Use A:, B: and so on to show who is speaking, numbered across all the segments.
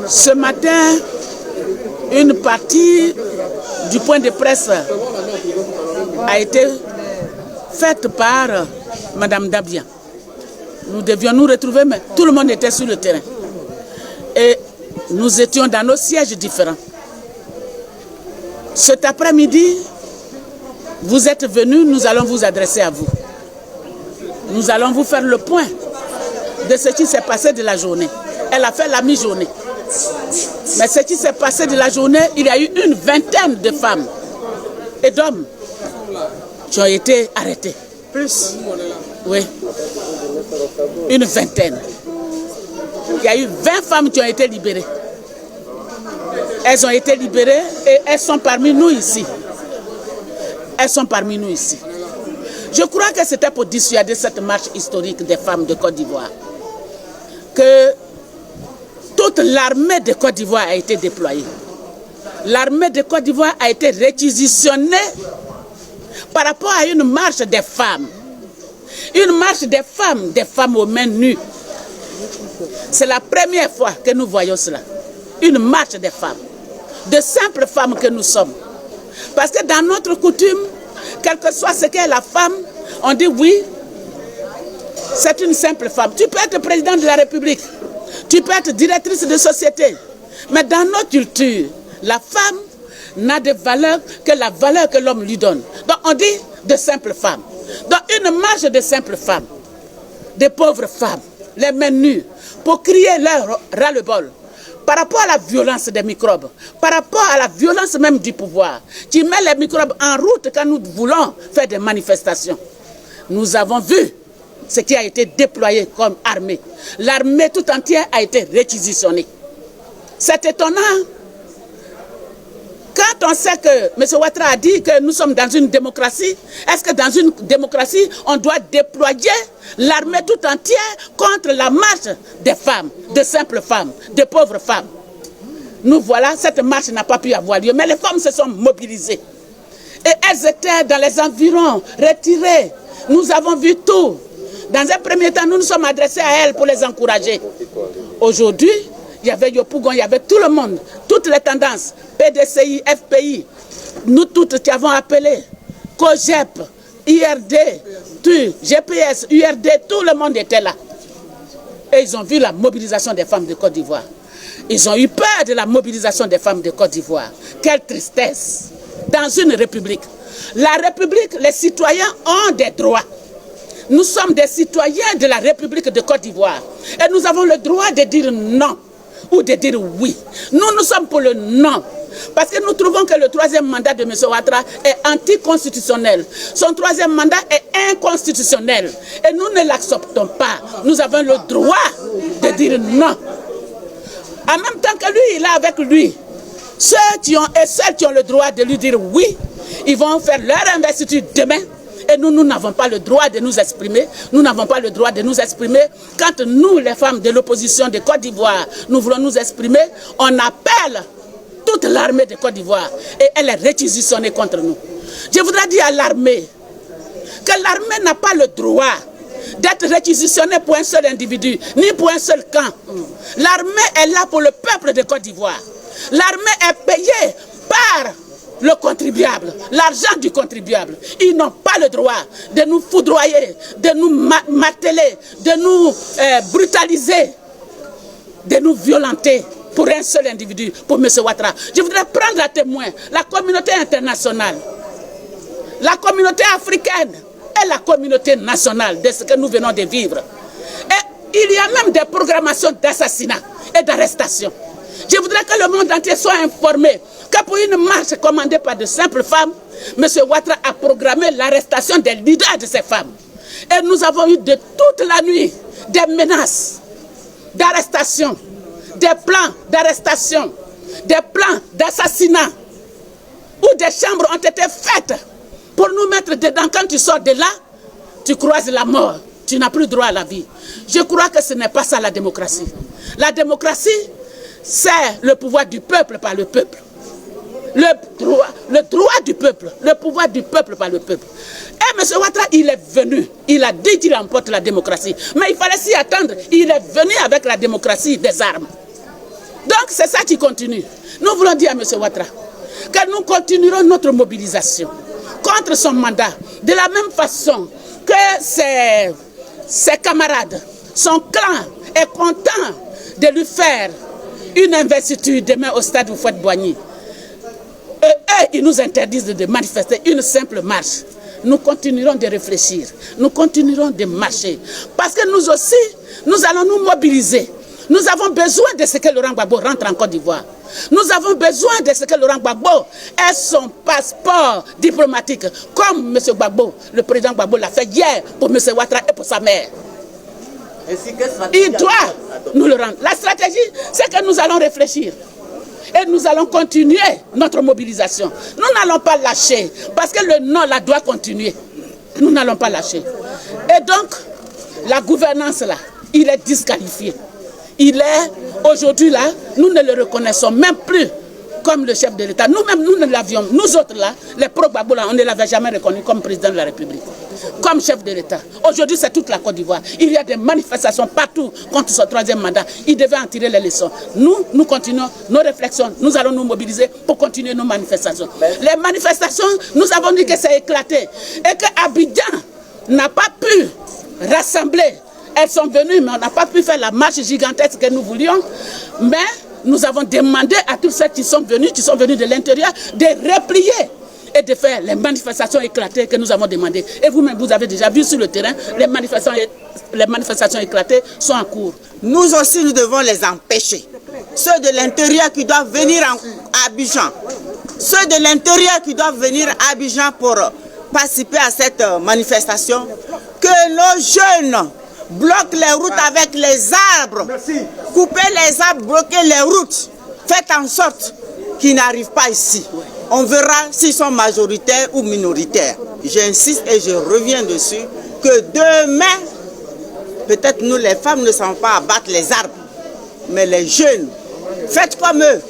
A: Ce matin, une partie du point de presse a été faite par Madame Dabia. Nous devions nous retrouver, mais tout le monde était sur le terrain. Et nous étions dans nos sièges différents. Cet après-midi, vous êtes venus, nous allons vous adresser à vous. Nous allons vous faire le point de ce qui s'est passé de la journée. Elle a fait la mi-journée. Mais ce qui s'est passé de la journée, il y a eu une vingtaine de femmes et d'hommes qui ont été arrêtés. Plus? Oui. Une vingtaine. Il y a eu 20 femmes qui ont été libérées. Elles ont été libérées et elles sont parmi nous ici. Elles sont parmi nous ici. Je crois que c'était pour dissuader cette marche historique des femmes de Côte d'Ivoire que toute l'armée de Côte d'Ivoire a été déployée. L'armée de Côte d'Ivoire a été réquisitionnée par rapport à une marche des femmes. Une marche des femmes aux mains nues. C'est la première fois que nous voyons cela. Une marche des femmes. De simples femmes que nous sommes. Parce que dans notre coutume, quel que soit ce qu'est la femme, on dit oui, c'est une simple femme. Tu peux être président de la République, tu peux être directrice de société, mais dans notre culture, la femme n'a de valeur que la valeur que l'homme lui donne. Donc on dit de simples femmes. Donc une marche de simples femmes, des pauvres femmes, les mains nues, pour crier leur ras-le-bol par rapport à la violence des microbes, par rapport à la violence même du pouvoir, qui met les microbes en route quand nous voulons faire des manifestations. Nous avons vu ce qui a été déployé comme armée. L'armée tout entière a été réquisitionnée. C'est étonnant. Quand on sait que M. Ouattara a dit que nous sommes dans une démocratie, est-ce que dans une démocratie, on doit déployer l'armée tout entière contre la marche des femmes, de simples femmes, de pauvres femmes? Nous voilà, cette marche n'a pas pu avoir lieu, mais les femmes se sont mobilisées. Et elles étaient dans les environs, retirées. Nous avons vu tout. Dans un premier temps, nous nous sommes adressés à elles pour les encourager. Aujourd'hui, il y avait Yopougon, il y avait tout le monde, toutes les tendances, PDCI, FPI, nous toutes qui avons appelé, COGEP, IRD, TU, GPS, URD, tout le monde était là. Et ils ont vu la mobilisation des femmes de Côte d'Ivoire. Ils ont eu peur de la mobilisation des femmes de Côte d'Ivoire. Quelle tristesse! Dans une république. La république, les citoyens ont des droits. Nous sommes des citoyens de la République de Côte d'Ivoire. Et nous avons le droit de dire non ou de dire oui. Nous sommes pour le non. Parce que nous trouvons que le troisième mandat de M. Ouattara est anticonstitutionnel. Son troisième mandat est inconstitutionnel. Et nous ne l'acceptons pas. Nous avons le droit de dire non. En même temps que lui, il a avec lui ceux qui ont et celles qui ont le droit de lui dire oui. Ils vont faire leur investiture demain. Et nous n'avons pas le droit de nous exprimer. Nous n'avons pas le droit de nous exprimer. Quand nous, les femmes de l'opposition de Côte d'Ivoire, nous voulons nous exprimer, on appelle toute l'armée de Côte d'Ivoire et elle est réquisitionnée contre nous. Je voudrais dire à l'armée que l'armée n'a pas le droit d'être réquisitionnée pour un seul individu, ni pour un seul camp. L'armée est là pour le peuple de Côte d'Ivoire. L'armée est payée par le contribuable, l'argent du contribuable. Ils n'ont pas le droit de nous foudroyer, de nous marteler, de nous brutaliser, de nous violenter pour un seul individu, pour M. Ouattara. Je voudrais prendre à témoin la communauté internationale, la communauté africaine et la communauté nationale de ce que nous venons de vivre. Et il y a même des programmations d'assassinat et d'arrestation. Je voudrais que le monde entier soit informé que pour une marche commandée par de simples femmes, M. Ouattara a programmé l'arrestation des leaders de ces femmes. Et nous avons eu de toute la nuit des menaces d'arrestation, des plans d'arrestation, des plans d'assassinat, où des chambres ont été faites pour nous mettre dedans. Quand tu sors de là, tu croises la mort, tu n'as plus droit à la vie. Je crois que ce n'est pas ça la démocratie. La démocratie, c'est le pouvoir du peuple par le peuple. Le droit du peuple, le pouvoir du peuple par le peuple. Et M. Ouattara, il est venu, il a dit qu'il emporte la démocratie. Mais il fallait s'y attendre, il est venu avec la démocratie des armes. Donc c'est ça qui continue. Nous voulons dire à M. Ouattara que nous continuerons notre mobilisation contre son mandat de la même façon que ses camarades, son clan est content de lui faire une investiture demain au stade Houphouët-Boigny. Et eux, ils nous interdisent de manifester une simple marche. Nous continuerons de réfléchir, nous continuerons de marcher. Parce que nous aussi, nous allons nous mobiliser. Nous avons besoin de ce que Laurent Gbagbo rentre en Côte d'Ivoire. Nous avons besoin de ce que Laurent Gbagbo ait son passeport diplomatique, comme M. Gbagbo, le président Gbagbo l'a fait hier pour M. Ouattara et pour sa mère. Il doit nous le rendre. La stratégie, c'est que nous allons réfléchir. Et nous allons continuer notre mobilisation. Nous n'allons pas lâcher, parce que le non là doit continuer. Nous n'allons pas lâcher. Et donc, la gouvernance là, il est disqualifié. Il est, aujourd'hui là, nous ne le reconnaissons même plus comme le chef de l'État. Nous-mêmes, nous ne l'avions, nous autres là, les pro-Gbagbo là, on ne l'avait jamais reconnu comme président de la République, comme chef de l'État. Aujourd'hui, c'est toute la Côte d'Ivoire. Il y a des manifestations partout contre ce troisième mandat. Il devait en tirer les leçons. Nous continuons nos réflexions. Nous allons nous mobiliser pour continuer nos manifestations. Les manifestations, nous avons dit que c'est éclaté. Et que Abidjan n'a pas pu rassembler. Elles sont venues, mais on n'a pas pu faire la marche gigantesque que nous voulions. Mais nous avons demandé à tous ceux qui sont venus de l'intérieur, de replier et de faire les manifestations éclatées que nous avons demandées. Et vous-même, vous avez déjà vu sur le terrain, les manifestations éclatées sont en cours.
B: Nous aussi, nous devons les empêcher. Ceux de l'intérieur qui doivent venir à Abidjan, ceux de l'intérieur qui doivent venir à Abidjan pour participer à cette manifestation, que nos jeunes bloquent les routes avec les arbres. Coupez les arbres, bloquez les routes. Faites en sorte qu'ils n'arrivent pas ici. On verra s'ils sont majoritaires ou minoritaires. J'insiste et je reviens dessus que demain, peut-être nous les femmes ne savons pas abattre les arbres, mais les jeunes, faites comme eux.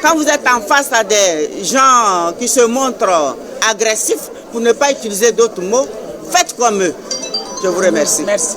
B: Quand vous êtes en face à des gens qui se montrent agressifs, pour ne pas utiliser d'autres mots, faites comme eux. Je vous remercie.
A: Merci.